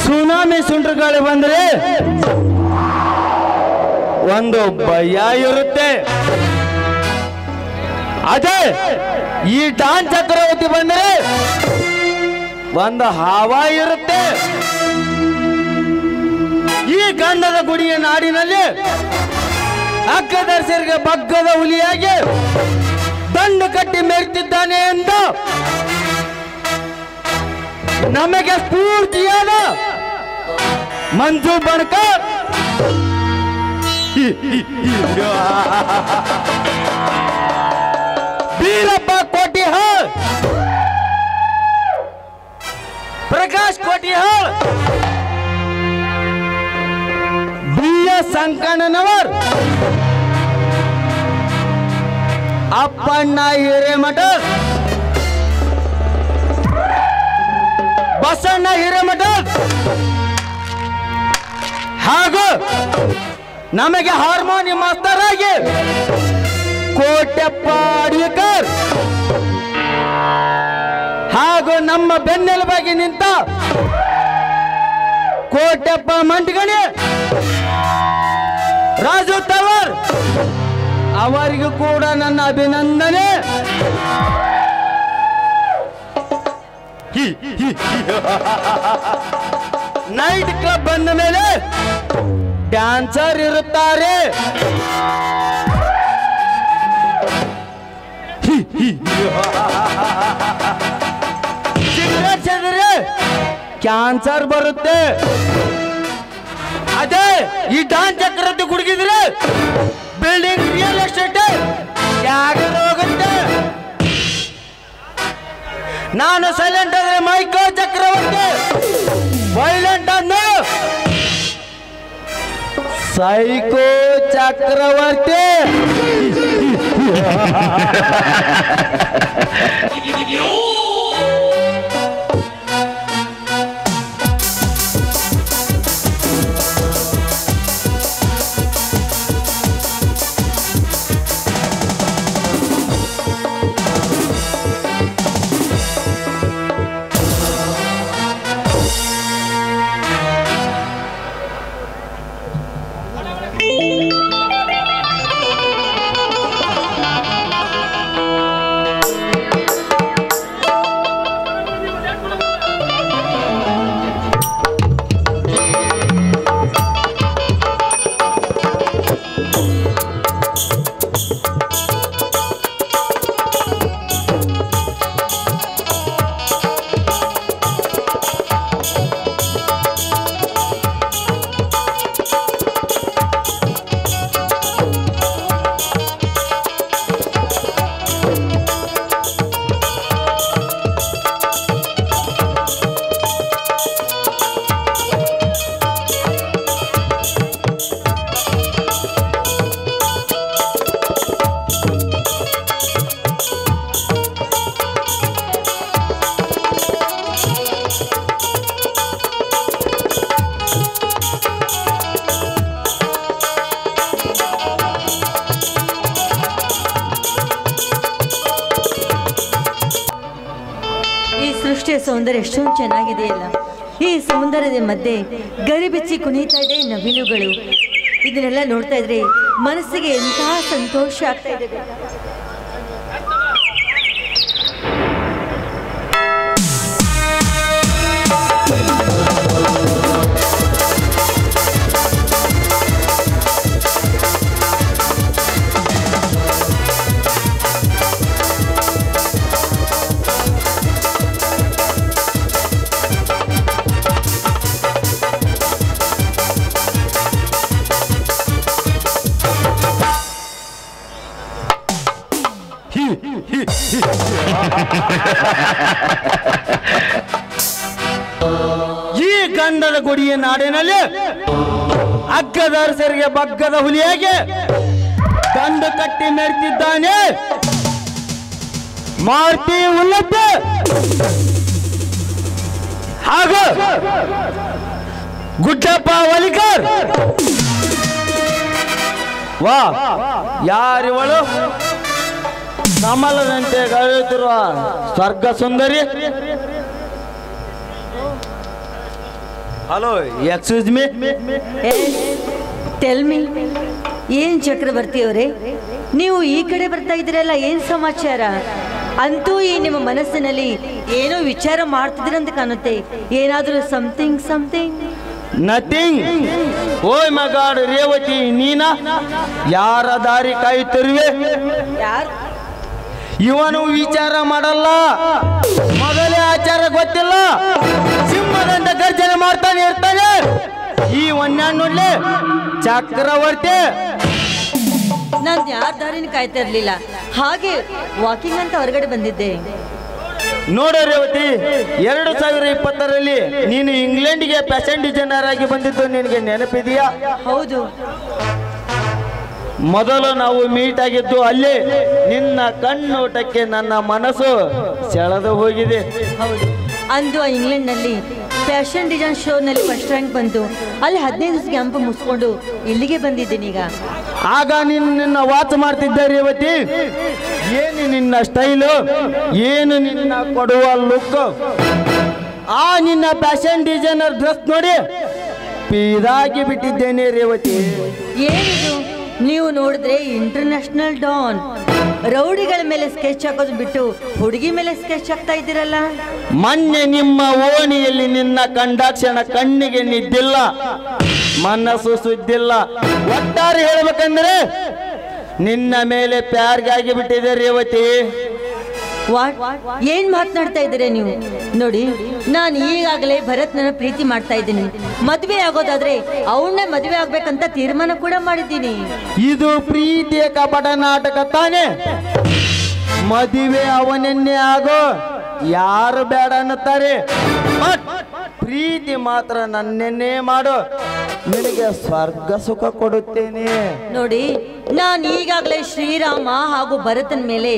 Tsunami ಸುಂಟರಗಾಳಿ ಬಂದ್ರೆ ಒಂದು ಭಯ ಇರುತ್ತೆ. ಅದೇ ಈ ಡಾನ್ ಚಕ್ರವರ್ತಿ ಬಂದ್ರೆ ಒಂದು ಹವಾ ಇರುತ್ತೆ. ಈ ಗಂಧದ ಗುಡಿಯ ನಾಡಿನಲ್ಲಿ ಅಕ್ಕದರ್ಶರಿಗೆ ಬಗ್ಗದ ಹುಲಿಯಾಗಿ ದಂಡು ಕಟ್ಟಿ ಮೆರೆತಿದ್ದಾನೆ ಎಂದು ನಮಗೆ ಸ್ಫೂರ್ತಿಯಾದ ಮಂಜು ಬಣಕರ್ ಬೀರಪ್ಪ ಕೋಟಿಹಾಳ್, ಪ್ರಕಾಶ್ ಕೋಟಿಹಾಳ್, ಬಿ.ಎಸ್. ಸಂಕಣ್ಣನವರ್, ಅಪ್ಪಣ್ಣ ಹಿರೇಮಠ, ಬಸಣ್ಣ ಹಿರೇಮಠ ಹಾಗೂ ನಮಗೆ ಹಾರ್ಮೋನಿಯಂ ಮಾಸ್ತರ್ ಆಗಿ ಕೋಟೆಪ್ಪ ಅಡ್ವಿಕರ್ ಹಾಗೂ ನಮ್ಮ ಬೆನ್ನೆಲುಬಾಗಿ ನಿಂತ ಕೋಟೆಪ್ಪ ಮಂಟಗಣಿ, ರಾಜು ತವರ್ ಅವರಿಗೂ ಕೂಡ ನನ್ನ ಅಭಿನಂದನೆ. ನೈಟ್ ಕ್ಲಬ್ ಬಂದ ಮೇಲೆ ಡ್ಯಾನ್ಸರ್ ಇರುತ್ತಾರೆ. ಸಿಗರೇಟ್ ಸೇದಿದ್ರೆ ಕ್ಯಾನ್ಸರ್ ಬರುತ್ತೆ. ಅದೇ ಈ ಡಾನ್ ಚಕ್ರವರ್ತಿ ಕುಡುಗಿದ್ರೆ ಬಿಲ್ಡಿಂಗ್ ರಿಯಲ್ ಎಸ್ಟೇಟ್ ಯಾರು ಹೋಗುತ್ತೆ. ನಾನು ಸೈಲೆಂಟ್ ಆದ್ರೆ ಮೈಕೋ ಚಕ್ರವರ್ತಿ, ವೈಲೆಂಟ್ ಅಂದ್ರೆ ಸೈಕೋ ಚಕ್ರವರ್ತಿ. ಸೌಂದರ್ಯ ಎಷ್ಟೊಂದು ಚೆನ್ನಾಗಿದೆಯಲ್ಲ. ಈ ಸೌಂದರ್ಯದ ಮಧ್ಯೆ ಗರಿಬಿಚ್ಚಿ ಕುಣಿತಾ ಇದೆ ನವಿಲುಗಳು. ಇದನ್ನೆಲ್ಲ ನೋಡ್ತಾ ಇದ್ರೆ ಮನಸ್ಸಿಗೆ ಎಂತಹ ಸಂತೋಷ ಆಗ್ತಾ ಇದೆ. ಈ ಗಂಧದ ಗುಡಿಯ ನಾಡಿನಲ್ಲಿ ಅಗ್ಗದರ್ಶರಿಗೆ ಬಗ್ಗದ ಹುಲಿಯಾಗಿ ದಂಡು ಕಟ್ಟಿ ಮೆರೆತಿದ್ದಾನೆ ಮಾರುತಿ ಉಲ್ಲಪ್ಪ ಹಾಗೂ ಗುಡ್ಡಪ್ಪ ವಲಿಕರ್. ವಾ ಯಾರಿವಳು? ಕಮಲದಂತೆ ಗಾಳಿಯುತ್ತಿರುವ ಸ್ವರ್ಗ ಸುಂದರಿ. Hello, excuse me. Tell me, ಏನ್ ಚಕ್ರವರ್ತಿ ಅವರೇ, ನೀವು ಈ ಕಡೆ ಬರ್ತಾ ಇದ್ದೀರಲ್ಲ, ಏನ್ ಸಮಾಚಾರ? ಅಂತೂ ಈ ನಿಮ್ಮ ಮನಸ್ಸಿನಲ್ಲಿ ಏನೋ ವಿಚಾರ ಮಾಡ್ತಿದ್ದೀರಂತ ಕಾಣುತ್ತೆ. ಏನಾದರೂ ಸಮಥಿಂಗ್? ನಥಿಂಗ್. ಓಯ್ ಮೈ ಗಾಡ್, ರೇವತಿ ನೀನಾ? ಯಾರ ದಾರಿ ಕಾಯುತ್ತಿರುವೆ? ಇವನು ವಿಚಾರ ಮಾಡಲ್ಲ, ಮೊದಲೇ ಆಚಾರ ಗೊತ್ತಿಲ್ಲ, ಸಿಂಹದಂತ ಗರ್ಜನೆ ಮಾಡ್ತಾನೆ ಇರ್ತಾನೆ ಈ ಒನ್ಯಾಣ್ಣೆ ಚಕ್ರವರ್ತಿ. ನಾನು ಯಾರ ದಾರಿನ ಕಾಯ್ತಾ ಇರ್ಲಿಲ್ಲ, ಹಾಗೆ ವಾಕಿಂಗ್ ಅಂತ ಹೊರಗಡೆ ಬಂದಿದ್ದೆ. ನೋಡು ರೇವತಿ, 2020ರಲ್ಲಿ ನೀನು ಇಂಗ್ಲೆಂಡ್ಗೆ ಫ್ಯಾಷನ್ ಡಿಸೈನರ್ ಆಗಿ ಬಂದಿದ್ದು ನಿನಗೆ ನೆನಪಿದೆಯಾ? ಹೌದು. ಮೊದಲು ನಾವು ಮೀಟ್ ಆಗಿದ್ದು ಅಲ್ಲೇ. ನಿನ್ನ ಕಣ್ಣೋಟಕ್ಕೆ ನನ್ನ ಮನಸ್ಸು ಸೆಳೆದು ಹೋಗಿದೆ. ಹೌದು, ಅಂದು ಆ ಇಂಗ್ಲೆಂಡ್ನಲ್ಲಿ ಫ್ಯಾಷನ್ ಡಿಸೈನ್ ಶೋನಲ್ಲಿ ಫಸ್ಟ್ ರ್ಯಾಂಕ್ ಬಂತು. ಅಲ್ಲಿ 15 ದಿವಸ ಕ್ಯಾಂಪ್ ಮುಗಿಸ್ಕೊಂಡು ಇಲ್ಲಿಗೆ ಬಂದಿದ್ದೀನಿ ಈಗ. ಆಗ ನಿನ್ನ ವಾಚ್ ಮಾಡ್ತಿದ್ದ ರೇವತಿ. ಏನು ನಿನ್ನ ಸ್ಟೈಲು, ಏನು ನಿನ್ನ ಕೊಡುವ ಲುಕ್, ಆ ನಿನ್ನ ಫ್ಯಾಷನ್ ಡಿಸೈನರ್ ಡ್ರೆಸ್ ನೋಡಿ ಪೀದಾಗಿ ಬಿಟ್ಟಿದ್ದೇನೆ ರೇವತಿ. ಏನಿದು, ನೀವು ನೋಡಿದ್ರೆ ಇಂಟರ್ನ್ಯಾಷನಲ್ ಡಾನ್. ರೌಡಿಗಳ ಮೇಲೆ ಸ್ಕೆಚ್ ಹಾಕೋದು ಬಿಟ್ಟು ಹುಡುಗಿ ಮೇಲೆ ಸ್ಕೆಚ್ ಹಾಕ್ತಾ ಇದ್ದೀರಲ್ಲ. ಮೊನ್ನೆ ನಿಮ್ಮ ಓಣಿಯಲ್ಲಿ ನಿನ್ನ ಕಂಡಾಕ್ಷಣ ಕಣ್ಣಿಗೆ ನಿದ್ದಿಲ್ಲ, ಮನಸ್ಸು ಸುದ್ದಿಲ್ಲ. ಒಟ್ಟಾರೆ ಹೇಳ್ಬೇಕಂದ್ರೆ ನಿನ್ನ ಮೇಲೆ ಪ್ಯಾರ್ಗಾಗಿ ಬಿಟ್ಟಿದೆ ರೇವತಿ. ಏನ್ ಮಾತನಾಡ್ತಾ ಇದ್ದೀರಾ ನೀವು? ನೋಡಿ, ನಾನು ಈಗಾಗಲೇ ಭರತ್ನ ಪ್ರೀತಿ ಮಾಡ್ತಾ ಇದ್ದೀನಿ. ಮದ್ವೆ ಆಗೋದಾದ್ರೆ ಅವನ್ನೇ ಮದ್ವೆ ಆಗ್ಬೇಕಂತ ತೀರ್ಮಾನ ಕೂಡ ಮಾಡಿದ್ದೀನಿ. ಇದು ಪ್ರೀತಿಯ ಕಪಟ ನಾಟಕ ತಾನೆ. ಮದುವೆ ಅವನನ್ನೇ ಆಗೋ, ಯಾರು ಬೇಡ ಅನ್ನುತ್ತಾರೆ. ಪ್ರೀತಿ ಮಾತ್ರ ನನ್ನೆನ್ನೇ ಮಾಡು, ನಿನಗೆ ಸ್ವರ್ಗ ಸುಖ ಕೊಡುತ್ತೇನೆ. ನೋಡಿ, ನಾನು ಈಗಾಗಲೇ ಶ್ರೀರಾಮ ಹಾಗೂ ಭರತನ ಮೇಲೆ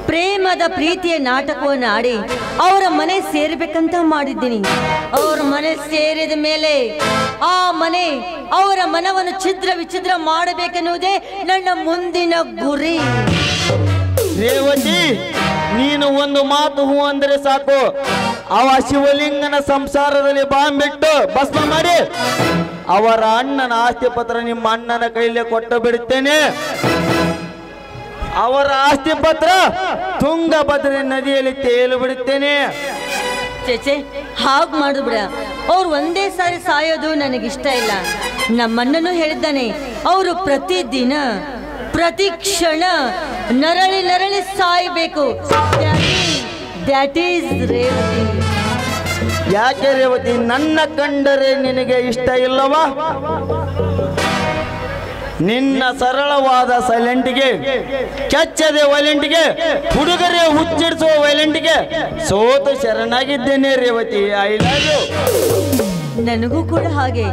ಪ್ರೇಮದ ಪ್ರೀತಿಯ ನಾಟಕವನ್ನು ಆಡಿ ಅವರ ಮನೆ ಸೇರ್ಬೇಕಂತ ಮಾಡಿದ್ದೀನಿ. ಅವ್ರ ಮನೆ ಸೇರಿದ ಮೇಲೆ ಆ ಮನೆ ಅವರ ಮನವನ್ನು ಛಿದ್ರ ವಿಚಿದ್ರ ಮಾಡಬೇಕೆನ್ನುವುದೇ ನನ್ನ ಮುಂದಿನ ಗುರಿ. ರೇವತಿ, ನೀನು ಒಂದು ಮಾತು ಹೂ ಅಂದರೆ ಸಾಕು, ಅವ ಶಿವಲಿಂಗನ ಸಂಸಾರದಲ್ಲಿ ಬಾಂಬಿಟ್ಟು ಭಸ್ಮ ಮಾಡಿ ಅವರ ಅಣ್ಣನ ಆಸ್ತಿ ಪತ್ರ ನಿಮ್ಮ ಅಣ್ಣನ ಕೈಲಿ ಕೊಟ್ಟು ಬಿಡುತ್ತೇನೆ. ಅವರ ಆಸ್ತಿ ಪತ್ರ ತುಂಗಭದ್ರಾ ನದಿಯಲ್ಲಿ ತೇಲು ಬಿಡುತ್ತೇನೆ. ಚೇಚೆ, ಹಾಗೆ ಮಾಡುದು ಬಿಡ. ಅವ್ರು ಒಂದೇ ಸಾರಿ ಸಾಯೋದು ನನಗಿಷ್ಟ ಇಲ್ಲ. ನಮ್ಮಣ್ಣನು ಹೇಳಿದ್ದಾನೆ, ಅವರು ಪ್ರತಿದಿನ ಪ್ರತಿ ಕ್ಷಣ ನರಳಿ ನರಳಿ ಸಾಯಬೇಕು. That is Revathi. ಯಾಕೆ ರೇವತಿ, ನನ್ನ ಕಂಡರೆ ನಿನಗೆ ಇಷ್ಟ ಇಲ್ಲವಾ? ನಿನ್ನ ಸರಳವಾದ ಸೈಲೆಂಟ್ಗೆ, ಕೆಚ್ಚದೆ ವೈಲೆಂಟ್ಗೆ, ಹುಡುಗರೇ ಹುಚ್ಚಿಡಿಸುವ ವೈಲೆಂಟ್ಗೆ ಸೋತು ಶರಣಾಗಿದ್ದೇನೆ ರೇವತಿ. I love you. ನನಗೂ ಕೂಡ ಹಾಗೆ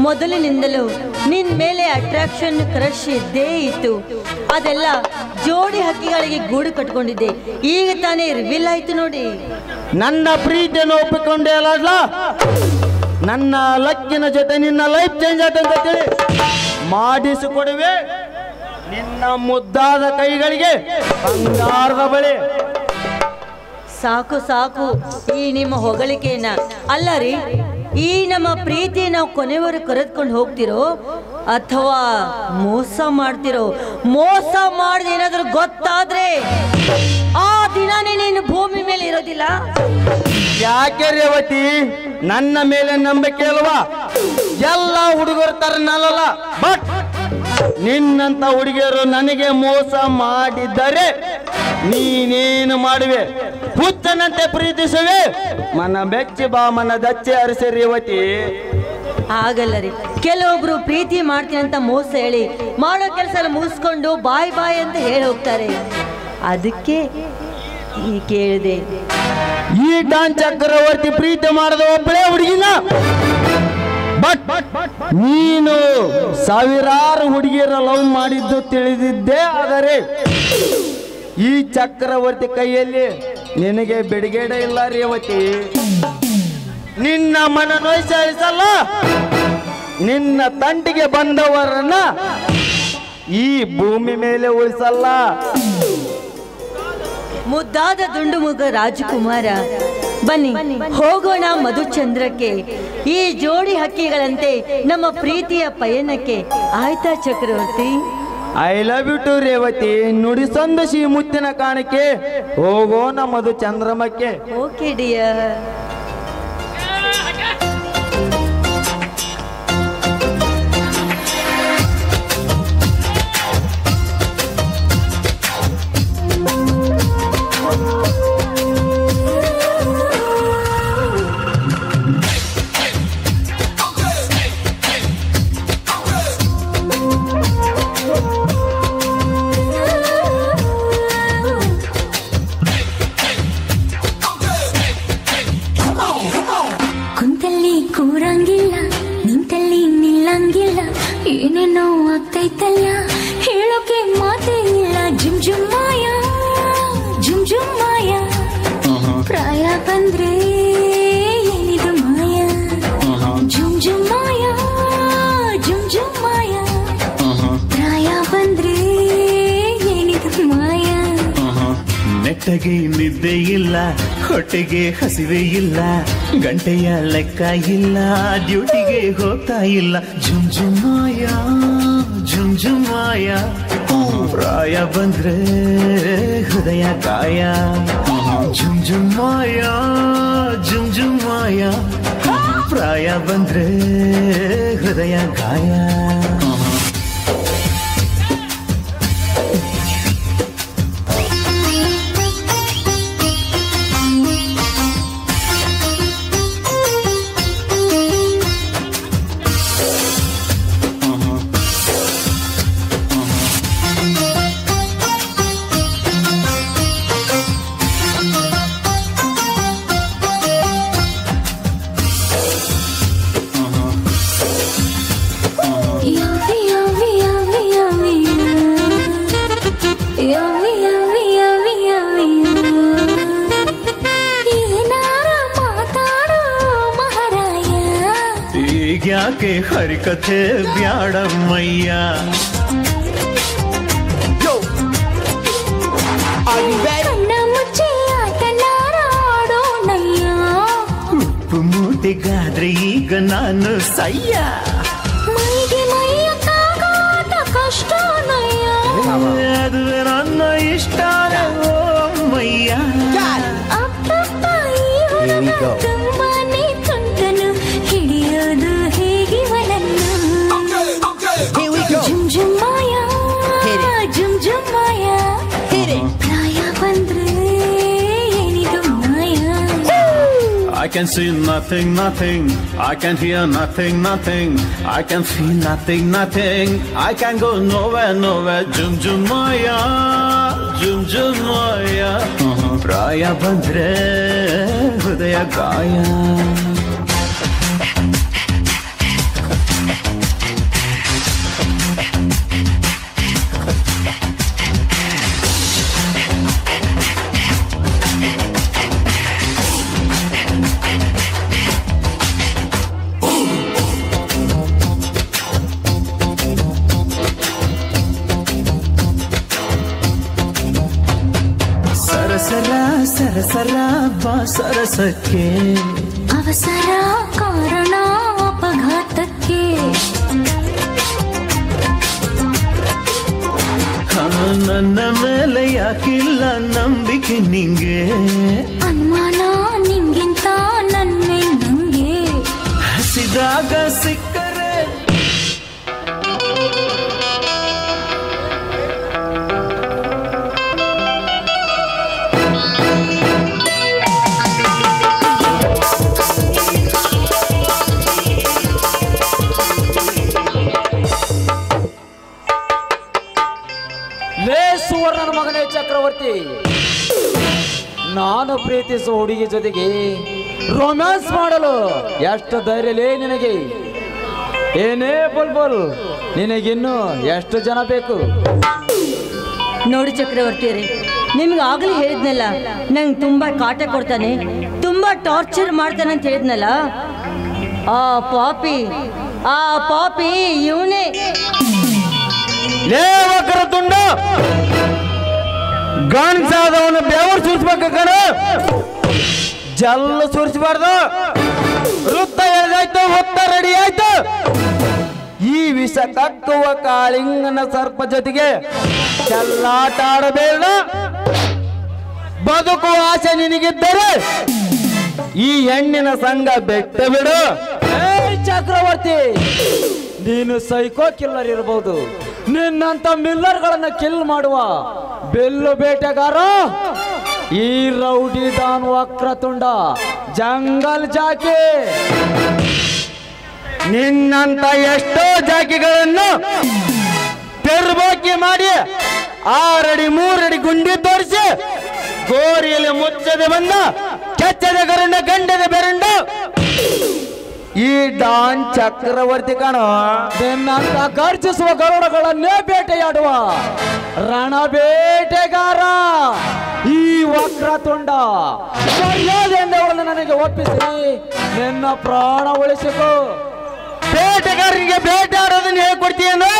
ಮೊದಲಿನಿಂದಲೂ ನಿನ್ ಮೇಲೆ ಅಟ್ರಾಕ್ಷನ್, ಕ್ರಶ್ ಇದ್ದೇ ಇತ್ತು. ಅದೆಲ್ಲ ಜೋಡಿ ಹಕ್ಕಿಗಳಿಗೆ ಗೂಡು ಕಟ್ಕೊಂಡಿದ್ದೆ. ಈಗ ತಾನೇ ರಿವೀಲ್ ಆಯ್ತು ನೋಡಿ. ನನ್ನ ಪ್ರೀತಿಯನ್ನು ಒಪ್ಪಿಕೊಂಡೆ ಅಲ್ಲ, ನನ್ನ ಲಕ್ಕಿನ ಜೊತೆ ನಿನ್ನ ಲೈಫ್ ಚೇಂಜ್ ಆಯ್ತಂತ ಹೇಳಿ ಮಾಡಿಸಿಕೊಡುವೆ. ನಿನ್ನ ಮುದ್ದಾದ ಕೈಗಳಿಗೆ ಬಂಗಾರದ ಬಳೆ. ಸಾಕು ಸಾಕು ಈ ನಿಮ್ಮ ಹೊಗಳಿಕೆಯನ್ನ. ಅಲ್ಲ ರೀ, ಈ ನಮ್ಮ ಪ್ರೀತಿ ನಾವು ಕೊನೆವರೆಗೂ ಕರೆದುಕೊಂಡು ಹೋಗ್ತಿರೋ ಅಥವಾ ಮೋಸ ಮಾಡ್ತಿರೋ? ಮೋಸ ಮಾಡಿದ ಏನಾದರೂ ಗೊತ್ತಾದ್ರೆ ಆ ದಿನಾನೇ ನೀನು ಭೂಮಿ ಮೇಲೆ ಇರೋದಿಲ್ಲ. ಯಾಕೆ ರೇವತಿ, ನನ್ನ ಮೇಲೆ ನಂಬಿಕೆ ಅಲ್ವಾ? ಎಲ್ಲ ಹುಡುಗರು ತರನಲ್ಲ, ಬಟ್ ನಿನ್ನಂತ ಹುಡುಗಿಯರು ನನಗೆ ಮೋಸ ಮಾಡಿದರೆ ನೀನೇನು ಮಾಡುವೆ? ಹುಚ್ಚನಂತೆ ಪ್ರೀತಿಸುವೆ, ಮನ ಬೆಚ್ಚಿ ಬಾ ಮನ ದಚ್ಚೆ ಅರಿಸಿ ರೇವತಿ. ಆಗಲ್ಲ ರೀ, ಕೆಲವೊಬ್ರು ಪ್ರೀತಿ ಮಾಡ್ತೀನಿ ಅಂತ ಮೋಸ ಹೇಳಿ ಮಾಡೋ ಕೆಲಸ ಎಲ್ಲ ಮುಗಿಸ್ಕೊಂಡು ಬಾಯ್ ಬಾಯ್ ಅಂತ ಹೇಳಿ ಹೋಗ್ತಾರೆ. ಅದಕ್ಕೆ ಕೇಳಿದೆ. ಈ ಡಾನ್ ಚಕ್ರವರ್ತಿ ಪ್ರೀತಿ ಮಾಡದ ಒಬ್ಬಳೇ ಹುಡುಗಿನ, ಬಟ್ ನೀನು ಸಾವಿರಾರು ಹುಡುಗಿಯರ ಲವ್ ಮಾಡಿದ್ದು ತಿಳಿದಿದ್ದೇ. ಆದರೆ ಈ ಚಕ್ರವರ್ತಿ ಕೈಯಲ್ಲಿ ನಿನಗೆ ಬಿಡುಗಡೆ ಇಲ್ಲ ರೇವತಿ. ನಿನ್ನ ಮನ ನೋಯಿಸಲ್ಲ, ನಿನ್ನ ತಂಟಿಗೆ ಬಂದವರನ್ನ ಈ ಭೂಮಿ ಮೇಲೆ ಉಳಿಸಲ್ಲ. ಮುದ್ದಾದ ದುಂಡುಮುಗ ರಾಜಕುಮಾರ, ಬನ್ನಿ ಹೋಗೋಣ ಮಧುಚಂದ್ರಕ್ಕೆ, ಈ ಜೋಡಿ ಹಕ್ಕಿಗಳಂತೆ ನಮ್ಮ ಪ್ರೀತಿಯ ಪಯಣಕ್ಕೆ. ಆಯ್ತಾ Chakravarthi? I love you too Revathi. ನುಡಿ ಸಂದಶಿ ಮುತ್ತಿನ ಕಾಣಿಕೆ, ಹೋಗೋಣ ಮಧು ಚಂದ್ರಮಕ್ಕೆ. Okay dear. ಏನೇನೋ ಆಗ್ತೈತಲ್ಲ, ಹೇಳೋಕೆ ಮಾತೇ ಇಲ್ಲ. ಜುಮ್ ಜುಮ್ ಮಾಯ, ಜುಮ್ ಜುಮ್ ಮಾಯ, ಪ್ರಾಯ ಬಂದ್ರೆ ಏನಿದು ಮಾಯ. ಜುಮ್ ಜುಮ್ ಮಾಯ, ಜುಮ್ ಜುಮ್ ಮಾಯ, ಪ್ರಾಯ ಬಂದ್ರೆ ಏನಿದು ಮಾಯ. ನೆಟ್ಟಗೆ ನಿದ್ದೆ ಇಲ್ಲ, ಹೊಟ್ಟೆಗೆ ಹಸಿವೆ ಇಲ್ಲ, ಗಂಟೆಯ ಲೆಕ್ಕ ಇಲ್ಲ, ಡ್ಯೂಟಿಗೆ ಹೋಗ್ತಾ ಇಲ್ಲ. ಜುಮ್ ಜುಮ್ ಮಾಯ, ಜುಮ್ ಜುಮ್ ಮಾಯ, ಪ್ರಾಯ ಬಂದ್ರೆ ಹೃದಯ ಗಾಯ. ಜುಮ್ ಜುಮ್ ಮಾಯ, ಜುಮ್ ಜುಮ್ ಮಾಯ, ಪ್ರಾಯ ಬಂದ್ರೆ ಹೃದಯ ಗಾಯ. ಯಾಕೆ ಹರಿಕಥೆ ಬ್ಯಾಡಮ್ಮಯ್ಯ, ಉಪ್ಪು ಮೂಟೆಗಾದ್ರೆ ಈಗ ನಾನು ಸಯ್ಯ. ಅದು ನನ್ನ ಇಷ್ಟ ಮಯ್ಯ. ತುಂಬಾನೇ ತುಂಟನು, ಹಿಡಿಯೋದು ಹೇಗೆ ಒಲನ್ನು. ಜುಮ್ ಜುಮ್ ಮಾಯ, ಜುಮ್ ಜುಮ್ ಮಾಯ, ಪ್ರಾಯ ಬಂದ್ರೆ ಏನಿದು ಮಾಯ. I can see nothing, nothing. I can hear nothing, nothing. I can feel nothing, nothing. I can go nowhere, nowhere. Jum jum maya, jum jum maya. Praya bandre, hudaya gaya. ಸರಸರ ಸರಸರ ಬಾ ಸರಸಕ್ಕೆ, ಅವಸರ ಕಾರಣ ಅಪಘಾತಕ್ಕೆ. ನನ್ನ ಮೇಲೆ ಯಾಕಿಲ್ಲ ನಂಬಿಕೆ ನಿಂಗೆ, ಅನುಮಾನ ನಿಂಗಿಂತ ನನ್ನೆ ನಂಗೆ. ಹಸಿದಾಗ ಸಿಕ್ಕರೆ ಸುವರ್ಣನ ಮಗನೇ ಚಕ್ರವರ್ತಿ, ನಾನು ಪ್ರೀತಿಸುವ ಹುಡುಗಿ ಜೊತೆಗೆ ರೊಮ್ಯಾನ್ಸ್ ಮಾಡಲು ಎಷ್ಟು ಧೈರ್ಯಲೇ ನಿನಗೆ? ಏನೇ ಬುಲ್ಬುಲ್, ನಿನಗಿನ್ನು ಎಷ್ಟು ಜನ ಬೇಕು? ನೋಡಿ ಚಕ್ರವರ್ತಿಯರೇ, ನಿಮ್ಗೆ ಆಗಲೇ ಹೇಳಿದ್ನಲ್ಲ, ನಂಗೆ ತುಂಬಾ ಕಾಟ ಕೊಡ್ತಾನೆ, ತುಂಬಾ ಟಾರ್ಚರ್ ಮಾಡ್ತಾನೆ ಅಂತ ಹೇಳಿದ್ನಲ್ಲ. ಆ ಪಾಪಿ ಇವನೇ. ತುಂಡ, ಗಂಡ್ಸಾದವನು ಬೆವರು ಸುರಿಸ್ಬೇಕು ಕಣ, ಜಲ್ಲು ಸುರಿಸಬಾರ್ದು. ವೃತ್ತ ಎಳೆದಾಯ್ತು, ಹೊತ್ತ ರೆಡಿ ಆಯ್ತು. ಈ ವಿಷ ಕಕ್ಕುವ ಕಾಳಿಂಗನ ಸರ್ಪ ಜೊತೆಗೆ ಚೆಲ್ಲಾಟ ಆಡಬೇಡ. ಬದುಕುವ ಆಸೆ ನಿನಗಿದ್ದರೆ ಈ ಹೆಣ್ಣಿನ ಸಂಘ ಬೆಟ್ಟ ಬಿಡು. ಚಕ್ರವರ್ತಿ, ನೀನು ಸೈಕೋ ಕಿಲ್ಲರ್ ಇರಬಹುದು, ನಿನ್ನಂತ ಮಿಲ್ಲರ್ಗಳನ್ನ ಕಿಲ್ ಮಾಡುವ ಬೆಲ್ಲು ಬೇಟೆಗಾರ ಈ rowdy Don Vakratunda jungle Jackie. ನಿನ್ನಂತ ಎಷ್ಟೋ ಜಾಕಿಗಳನ್ನು ತೆರಬಾಕಿ ಮಾಡಿ 6 ಅಡಿ 3 ಅಡಿ ಗುಂಡಿ ತೋರಿಸಿ ಗೋರಿಯಲ್ಲಿ ಮುಚ್ಚದೆ ಬಂದ ಕೆಚ್ಚದ ಗರುಂಡ ಗಂಡದ ಬೆರುಂಡ ಈ ಡಾನ್ ಚಕ್ರವರ್ತಿ ಕಾಣೋ. ನಿನ್ನಂತ ಗರ್ಜಿಸುವ ಗರುಡಗಳನ್ನೇ ಬೇಟೆಯಾಡುವ ರಣ ಬೇಟೆಗಾರ ಈ ವಕ್ರತುಂಡ. ಮರ್ಯಾದೆಯಿಂದ ನನಗೆ ಒಪ್ಪಿಸಿ ನಿನ್ನ ಪ್ರಾಣ ಉಳಿಸಿಕೊ. ಬೇಟೆಗಾರರಿಗೆ ಬೇಟೆ ಆಡೋದನ್ನ ಹೇಳ್ಕೊಡ್ತೀಯನು.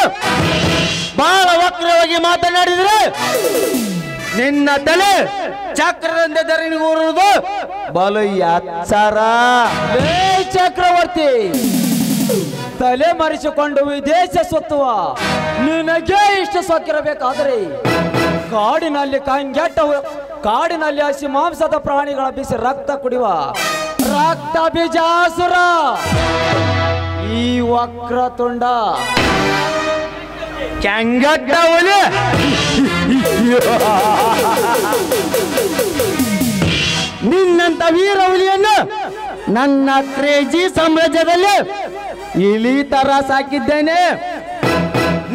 ಬಹಳ ವಕ್ರವಾಗಿ ಮಾತನಾಡಿದ್ರೆ ನಿನ್ನ ತಲೆ ಚಕ್ರದಿಂದ ಧರಣಿಗೂರುವುದು ಬಲು ಎಚ್ಚರ. ಚಕ್ರವರ್ತಿ, ತಲೆ ಮರೆಸಿಕೊಂಡು ವಿದೇಶ ಸುತ್ತುವ ನಿನಗೆ ಇಷ್ಟು ಸೊಕ್ಕಿರಬೇಕಾದರೆ ಕಾಡಿನಲ್ಲಿ ಕಾಡಿನಲ್ಲಿ ಹಸಿ ಮಾಂಸದ ಪ್ರಾಣಿಗಳ ಬಿಸಿ ರಕ್ತ ಕುಡಿಯುವ ರಕ್ತ ಬೀಜಾಸುರ ಈ ವಕ್ರತುಂಡ ಕೆಂಗಡ್ಡ ಹುಲಿ. ನಿನ್ನಂತ ವೀರ ಹುಲಿಯನ್ನು ನನ್ನ ಕ್ರೇಜಿ ಸಾಮ್ರಾಜ್ಯದಲ್ಲಿ ಇಲಿ ತರ ಸಾಕಿದ್ದೇನೆ.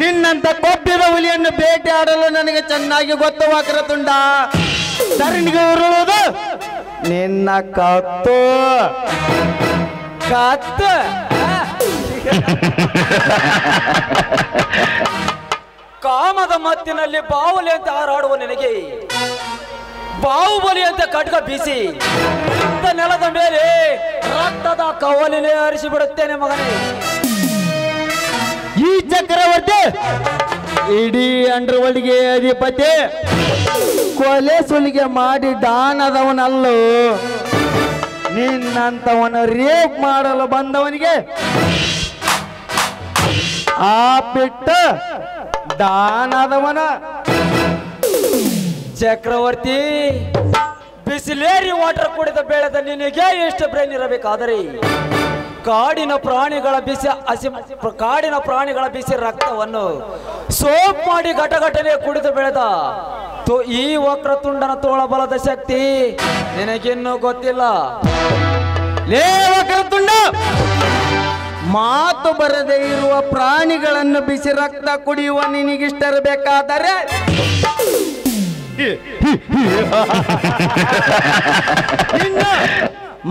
ನಿನ್ನಂತ ಕೊಬ್ಬಿದ ಹುಲಿಯನ್ನು ಬೇಟೆ ಆಡಲು ನನಗೆ ಚೆನ್ನಾಗಿ ಗೊತ್ತು. ವಕ್ರತುಂಡ, ಧರಣಿಗೆ ಉರುಳುವುದು ನಿನ್ನ ಕತ್ತು. ಕತ್ತು ಕಾಮದ ಮತ್ತಿನಲ್ಲಿ ಬಾವುಲಿ ಅಂತ ಹಾರಾಡುವ ನಿನಗೆ ಬಾಹುಬಲಿ ಅಂತ ಖಡ್ಗ ಬೀಸಿ ನೆಲದ ಮೇಲೆ ರಕ್ತದ ಕವಲಿನೇ ಹರಿಸಿ ಬಿಡುತ್ತೇನೆ ಮಗನೇ. ಈ ಚಕ್ರವರ್ತಿ ಇಡೀ ಅಂಡರ್ ವರ್ಲ್ಡ್ಗೆ ಅಧಿಪತಿ. ಕೊಲೆ ಸುಲಿಗೆ ಮಾಡಿ ಡಾನದವನಲ್ಲೂ ನಿನ್ನಂತವನ ರೇಪ್ ಮಾಡಲು ಬಂದವನಿಗೆ ಆ ಬಿಟ್ಟ ಡಾನದವನ. ಚಕ್ರವರ್ತಿ, ಬಿಸಿಲೇರಿ ವಾಟರ್ ಕುಡಿದ ಬೆಳೆದ ನಿನಗೆ ಎಷ್ಟು ಬ್ರೈನ್ ಇರಬೇಕಾದರೆ ಕಾಡಿನ ಪ್ರಾಣಿಗಳ ಬಿಸಿ ರಕ್ತವನ್ನು ಸೋಪ್ ಮಾಡಿ ಘಟಘಟನೆ ಕುಡಿದು ಬೆಳೆದ ಈ ವಕ್ರತುಂಡನ ತೋಳಬಲದ ಶಕ್ತಿ ನಿನಗಿನ್ನೂ ಗೊತ್ತಿಲ್ಲ. ಲೇ ವಕ್ರತುಂಡ, ಮಾತು ಬರದೇ ಇರುವ ಪ್ರಾಣಿಗಳನ್ನು ಬಿಸಿ ರಕ್ತ ಕುಡಿಯುವ ನಿನಗಿಷ್ಟಿರಬೇಕಾದರೆ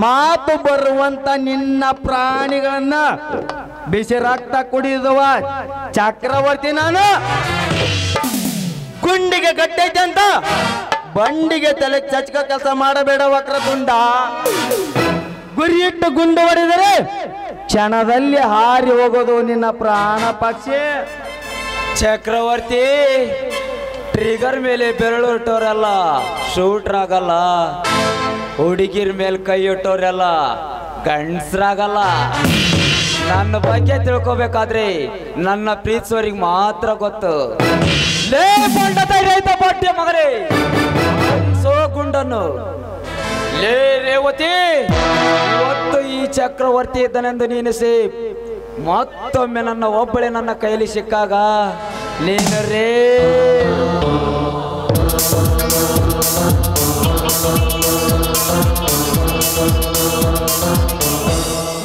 ಮಾತು ಬರುವಂತ ನಿನ್ನ ಪ್ರಾಣಿಗಳನ್ನ ಬಿಸಿ ರಕ್ತ ಕುಡಿಯುವ ಚಕ್ರವರ್ತಿ ನಾನು. ಗುಂಡಿಗೆ ಗಟ್ಟೈತೆ ಅಂತ ಬಂಡಿಗೆ ತಲೆ ಚಚ್ಕ ಕೆಲಸ ಮಾಡಬೇಡ ವಕ್ರತುಂಡ. ಗುರಿಯಿಟ್ಟು ಗುಂಡು ಹೊಡೆದರೆ ಕ್ಷಣದಲ್ಲಿ ಹಾರಿ ಹೋಗೋದು ನಿನ್ನ ಪ್ರಾಣ ಪಕ್ಷಿ. ಚಕ್ರವರ್ತಿ, ಟ್ರಿಗರ್ ಮೇಲೆ ಬೆರಳು ಇಟ್ಟೋರೆಲ್ಲ ಶೂಟರ್ ಆಗಲ್ಲ, ಹುಡುಗಿರ ಮೇಲೆ ಕೈ ಇಟ್ಟೋರೆಲ್ಲ ಗಂಡಸ್ರಾಗಲ್ಲ. ನನ್ನ ಬಗ್ಗೆ ತಿಳ್ಕೋಬೇಕಾದ್ರೆ ನನ್ನ ಪ್ರೀತಿಸೋರಿಗೆ ಮಾತ್ರ ಗೊತ್ತು. ಲೇ ರೈತ ಪಾಠ್ಯ ಮಗರೇ, ಸೋ ಗುಂಡನ್ನು. ಲೇ ರೇವತಿ, ಇವತ್ತು ಈ ಚಕ್ರವರ್ತಿ ಇದ್ದನೆಂದು ನೀನು ಸೇಫ್. ಮತ್ತೊಮ್ಮೆ ನನ್ನ ಒಬ್ಬಳೆ ನನ್ನ ಕೈಲಿ ಸಿಕ್ಕಾಗ ನೀನು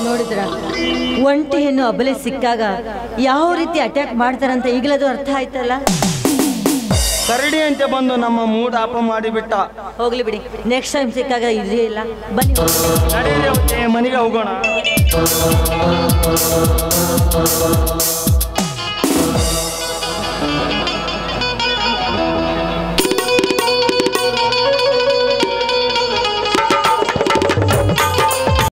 ನೋಡಿದ್ರ, ಒಂಟಿ ಹೆಣ್ಣು ಅಬಲೆ ಸಿಕ್ಕಾಗ ಯಾವ ರೀತಿ ಅಟ್ಯಾಕ್ ಮಾಡ್ತಾರಂತ ಈಗಲದು ಅರ್ಥ ಆಯ್ತಲ್ಲ. ಕರಡಿ ಅಂತ ಬಂದು ನಮ್ಮ ಮೂಡ್ ಆಪ ಮಾಡಿಬಿಟ್ಟ. ಹೋಗ್ಲಿ ಬಿಡಿ, ನೆಕ್ಸ್ಟ್ ಟೈಮ್ ಸಿಕ್ಕಾಗ ಇದೇ ಇಲ್ಲ. ಬನ್ನಿ ಮನೆಗೆ ಹೋಗೋಣ.